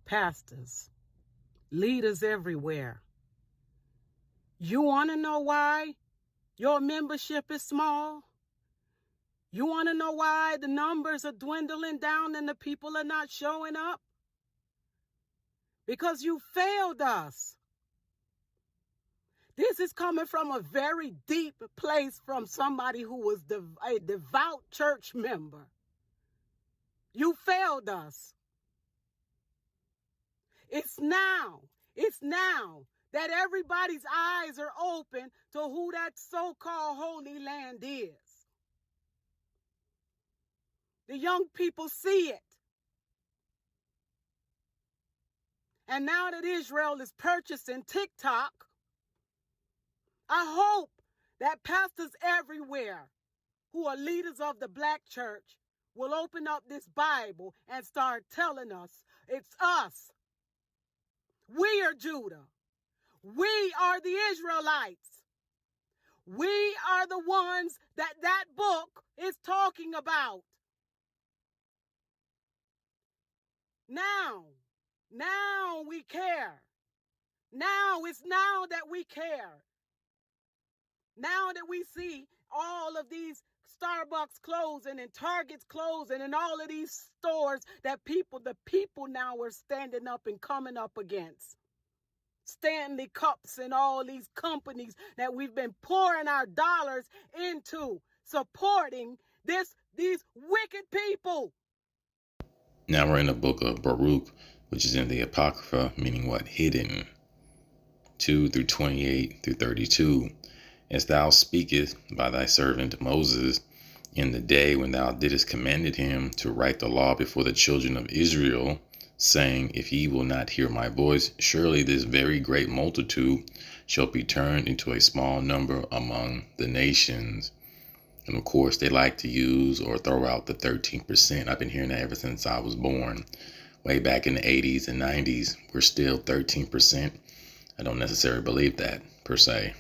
pastors, leaders everywhere. You want to know why your membership is small? You want to know why the numbers are dwindling down and the people are not showing up? Because you failed us. This is coming from a very deep place from somebody who was a devout church member. You failed us. It's now that everybody's eyes are open to who that so-called Holy Land is. The young people see it. And now that Israel is purchasing TikTok, I hope that pastors everywhere who are leaders of the black church will open up this Bible and start telling us it's us. We are Judah. We are the Israelites. We are the ones that book is talking about. Now we care. It's now that we care. Now that we see all of these Starbucks closing and Targets closing and all of these stores that the people now are standing up and coming up against. Stanley Cups and all these companies that we've been pouring our dollars into, supporting these wicked people. Now we're in the book of Baruch, which is in the Apocrypha, meaning what? Hidden. 2 through 28 through 32. As thou speakest by thy servant Moses in the day when thou didst commanded him to write the law before the children of Israel, saying, if ye will not hear my voice, surely this very great multitude shall be turned into a small number among the nations. And of course, they like to use or throw out the 13%. I've been hearing that ever since I was born. Way back in the 80s and 90s, we're still 13%. I don't necessarily believe that, per se.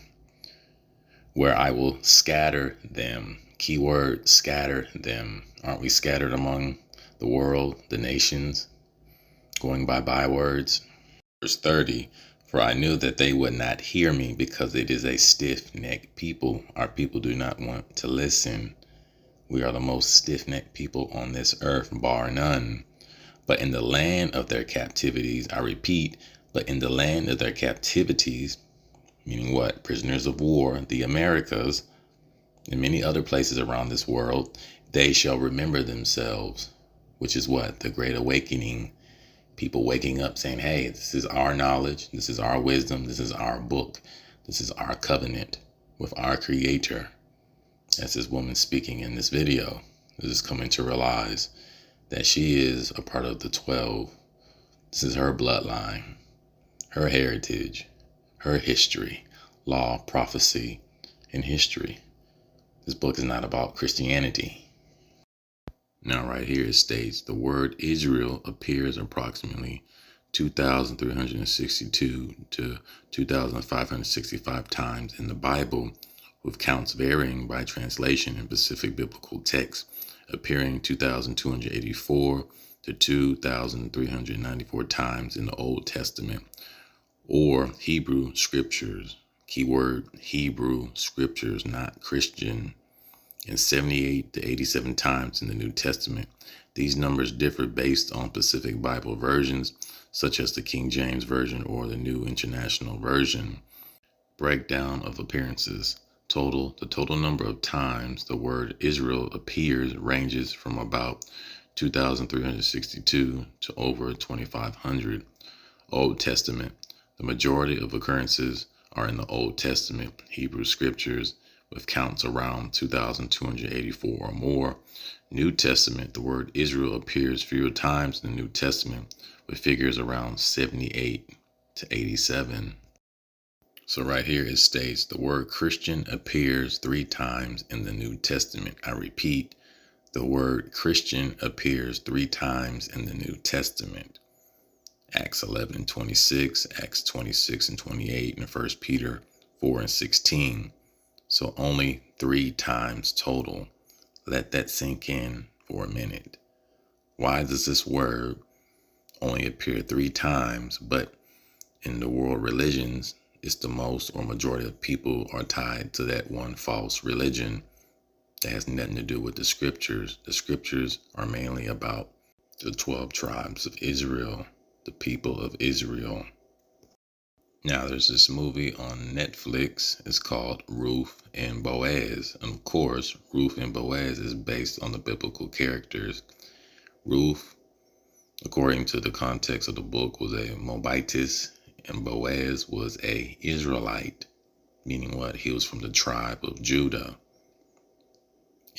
Where I will scatter them. Keyword, scatter them. Aren't we scattered among the world, the nations? Going by bywords. Verse 30, for I knew that they would not hear me because it is a stiff-necked people. Our people do not want to listen. We are the most stiff-necked people on this earth, bar none. But in the land of their captivities, I repeat, but in the land of their captivities, meaning what? Prisoners of war, the Americas, and many other places around this world, they shall remember themselves, which is what? The Great Awakening. People waking up saying, hey, this is our knowledge, this is our wisdom, this is our book, this is our covenant with our Creator. As this woman speaking in this video is coming to realize that she is a part of the 12. This is her bloodline, her heritage, her history, law, prophecy, and history. This book is not about Christianity. Now right here it states the word Israel appears approximately 2,362 to 2,565 times in the Bible, with counts varying by translation in specific biblical texts, appearing 2,284 to 2,394 times in the Old Testament or Hebrew scriptures. Keyword Hebrew scriptures, not Christian. And 78 to 87 times in the New Testament. These numbers differ based on specific Bible versions, such as the King James Version or the New International Version. Breakdown of appearances. The total number of times the word Israel appears ranges from about 2,362 to over 2,500. Old Testament. The majority of occurrences are in the Old Testament Hebrew scriptures, with counts around 2,284 or more. New Testament, the word Israel appears fewer times in the New Testament, with figures around 78 to 87. So right here it states the word Christian appears 3 times in the New Testament. I repeat, the word Christian appears 3 times in the New Testament. Acts 11:26, Acts 26:28, and 1 Peter 4:16. So only 3 times total. Let that sink in for a minute. Why does this word only appeared 3 times, but in the world religions, it's the most or majority of people are tied to that one false religion that has nothing to do with the scriptures. The scriptures are mainly about the 12 tribes of Israel, the people of Israel. Now, there's this movie on Netflix. It's called Ruth and Boaz. And of course, Ruth and Boaz is based on the biblical characters. Ruth, according to the context of the book, was a Moabitess, and Boaz was a Israelite, meaning what? He was from the tribe of Judah.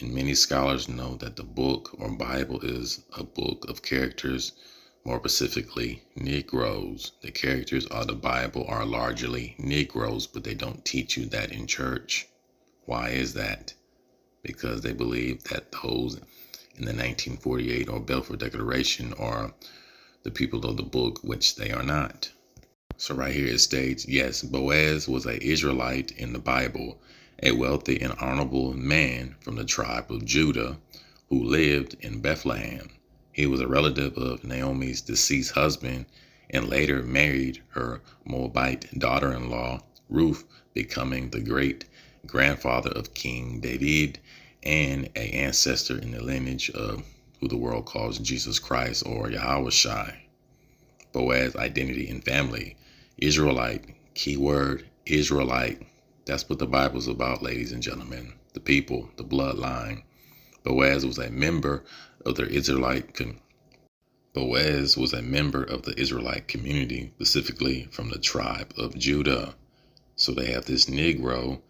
And many scholars know that the book or Bible is a book of characters, more specifically Negroes. The characters of the Bible are largely Negroes, but they don't teach you that in church. Why is that? Because they believe that those in the 1948 or Balfour Declaration are the people of the book, which they are not. So right here it states, yes, Boaz was an Israelite in the Bible, a wealthy and honorable man from the tribe of Judah who lived in Bethlehem. He was a relative of Naomi's deceased husband and later married her Moabite daughter-in-law, Ruth, becoming the great grandfather of King David and an ancestor in the lineage of who the world calls Jesus Christ or Yahweh. Boaz identity and family. Israelite, keyword Israelite. That's what the Bible's about, ladies and gentlemen. The people, the bloodline. Boaz was a member of the Israelite community, specifically from the tribe of Judah. So they have this Negro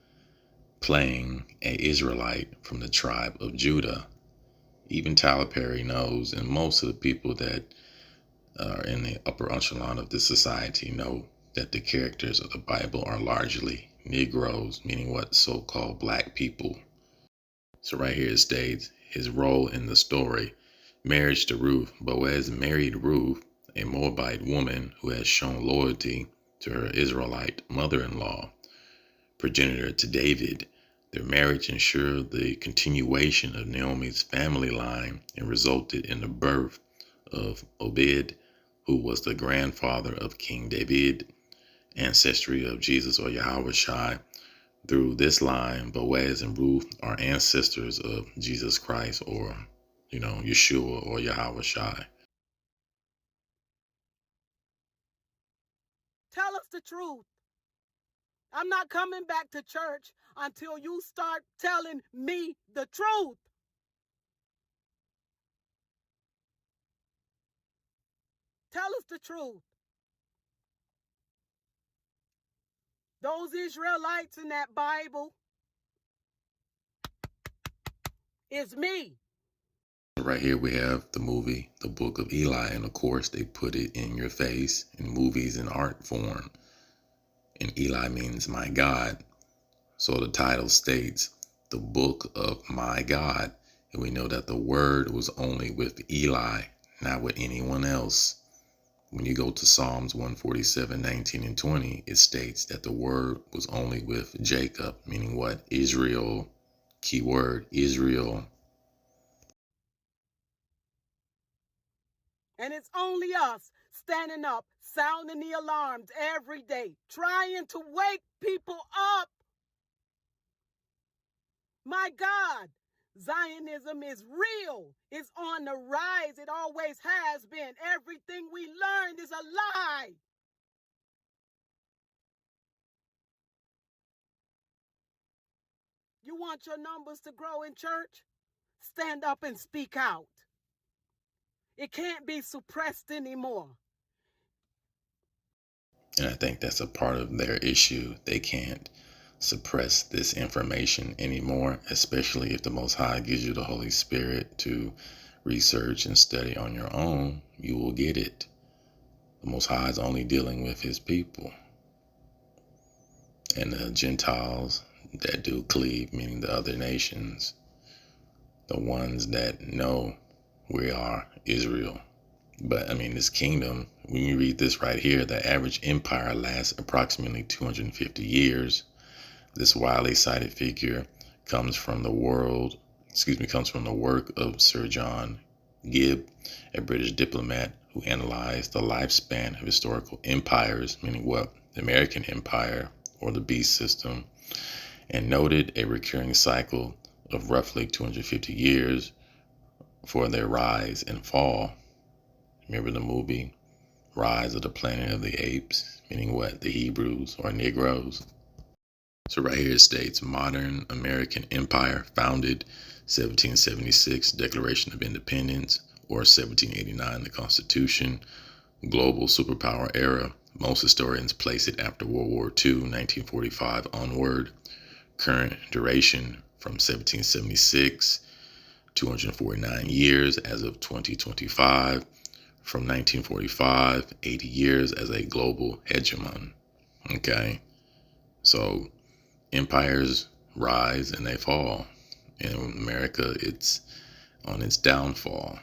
playing an Israelite from the tribe of Judah. Even Tyler Perry knows, and most of the people that are in the upper echelon of this society know that the characters of the Bible are largely Negroes, meaning what? So-called black people. So right here it states his role in the story. Marriage to Ruth. Boaz married Ruth, a Moabite woman who has shown loyalty to her Israelite mother-in-law, progenitor to David. Their marriage ensured the continuation of Naomi's family line and resulted in the birth of Obed, who was the grandfather of King David, ancestry of Jesus or Yahweh. Through this line, Boaz and Ruth are ancestors of Jesus Christ or, Yeshua or Yahweh. Tell us the truth. I'm not coming back to church until you start telling me the truth. Tell us the truth. Those Israelites in that Bible is me. Right here we have the movie, The Book of Eli, and of course they put it in your face in movies and art form. And Eli means my God. So the title states, The Book of My God. And we know that the word was only with Eli, not with anyone else. When you go to Psalms 147, 19 and 20, it states that the word was only with Jacob, meaning what? Israel. Keyword, Israel. And it's only us standing up, sounding the alarms every day, trying to wake people up. My God, Zionism is real. It's on the rise. It always has been. Everything we learned is a lie. You want your numbers to grow in church? Stand up and speak out. It can't be suppressed anymore. And I think that's a part of their issue. They can't suppress this information anymore, especially if the Most High gives you the Holy Spirit to research and study on your own. You will get it. The Most High is only dealing with his people. And the Gentiles that do cleave, meaning the other nations, the ones that know we are Israel. But this kingdom, when you read this right here, the average empire lasts approximately 250 years. This widely cited figure comes from the work of Sir John Gibb, a British diplomat who analyzed the lifespan of historical empires, meaning what? The American Empire or the beast system, and noted a recurring cycle of roughly 250 years for their rise and fall. Remember the movie Rise of the Planet of the Apes, meaning what? The Hebrews or Negroes. So right here it states modern American Empire founded 1776 Declaration of Independence or 1789 the Constitution. Global superpower era. Most historians place it after World War II, 1945 onward. Current duration from 1776, 249 years as of 2025. From 1945, 80 years as a global hegemon. Okay, so empires rise and they fall. In America, it's on its downfall,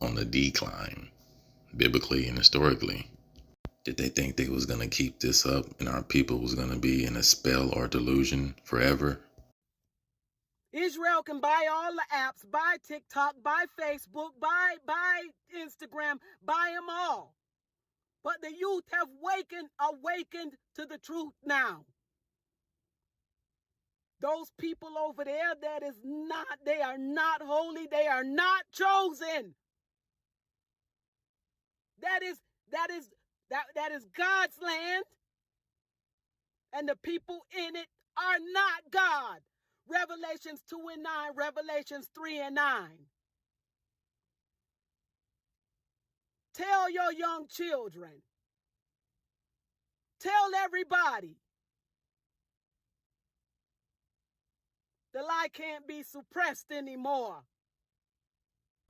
on the decline, biblically and historically. Did they think they was going to keep this up and our people was going to be in a spell or delusion forever? Israel can buy all the apps, buy TikTok, buy Facebook, buy Instagram, buy them all. But the youth have awakened to the truth now. Those people over there, they are not holy, they are not chosen. That is God's land, and the people in it are not God. Revelations 2 and 9, Revelations 3 and 9. Tell your young children. Tell everybody. The lie can't be suppressed anymore.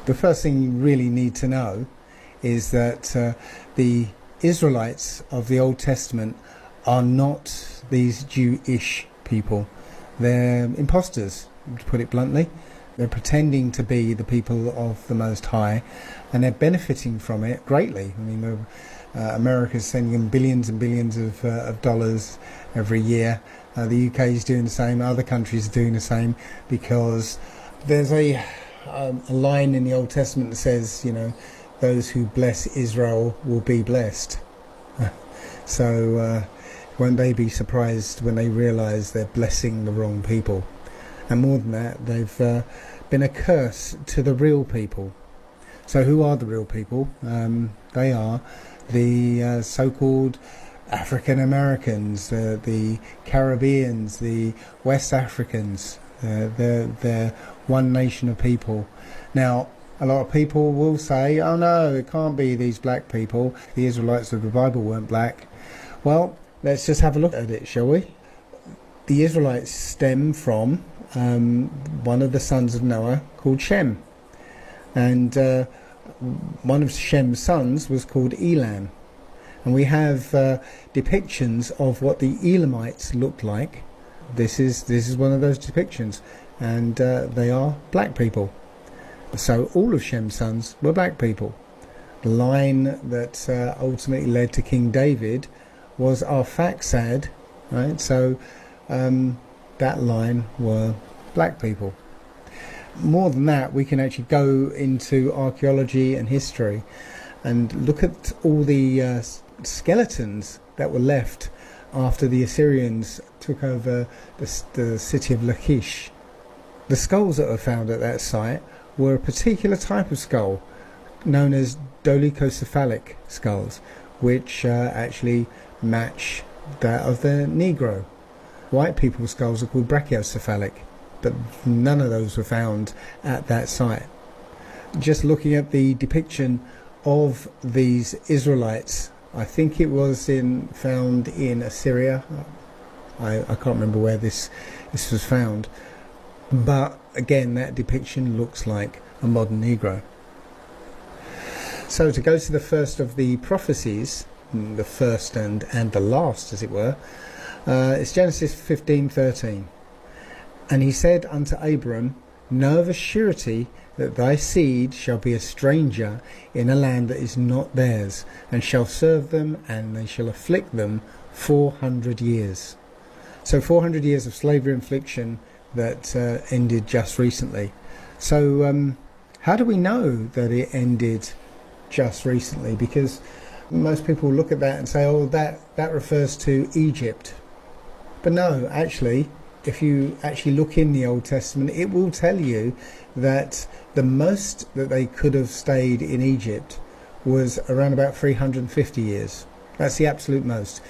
The first thing you really need to know is that the Israelites of the Old Testament are not these Jewish people. They're imposters, to put it bluntly. They're pretending to be the people of the Most High, and they're benefiting from it greatly. I mean, America's sending them billions and billions of dollars every year. The UK is doing the same. Other countries are doing the same, because there's a line in the Old Testament that says, you know, those who bless Israel will be blessed. So won't they be surprised when they realise they're blessing the wrong people? And more than that, they've been a curse to the real people. So who are the real people? They are the so-called African Americans, the Caribbeans, the West Africans. They're one nation of people. Now, a lot of people will say, oh no, it can't be these black people. The Israelites of the Bible weren't black. Well, let's just have a look at it, shall we? The Israelites stem from one of the sons of Noah called Shem. And one of Shem's sons was called Elam. And we have depictions of what the Elamites looked like. This is one of those depictions. And they are black people. So all of Shem's sons were black people. The line that ultimately led to King David was Arphaxad, right? So that line were black people. More than that, we can actually go into archaeology and history and look at all the skeletons that were left after the Assyrians took over the city of Lachish. The skulls that were found at that site were a particular type of skull known as dolichocephalic skulls, which actually match that of the Negro. White people's skulls are called brachiocephalic, but none of those were found at that site. Just looking at the depiction of these Israelites, I think it was found in Assyria. I can't remember where this was found, but again, that depiction looks like a modern Negro. So to go to the first of the prophecies, the first and the last, as it were, it's Genesis 15:13. And he said unto Abram, know of a surety that thy seed shall be a stranger in a land that is not theirs, and shall serve them, and they shall afflict them 400 years. So 400 years of slavery infliction that ended just recently. So how do we know that it ended just recently, because most people look at that and say, oh, that refers to Egypt. But no, actually, if you actually look in the Old Testament, it will tell you that the most that they could have stayed in Egypt was around about 350 years. That's the absolute most.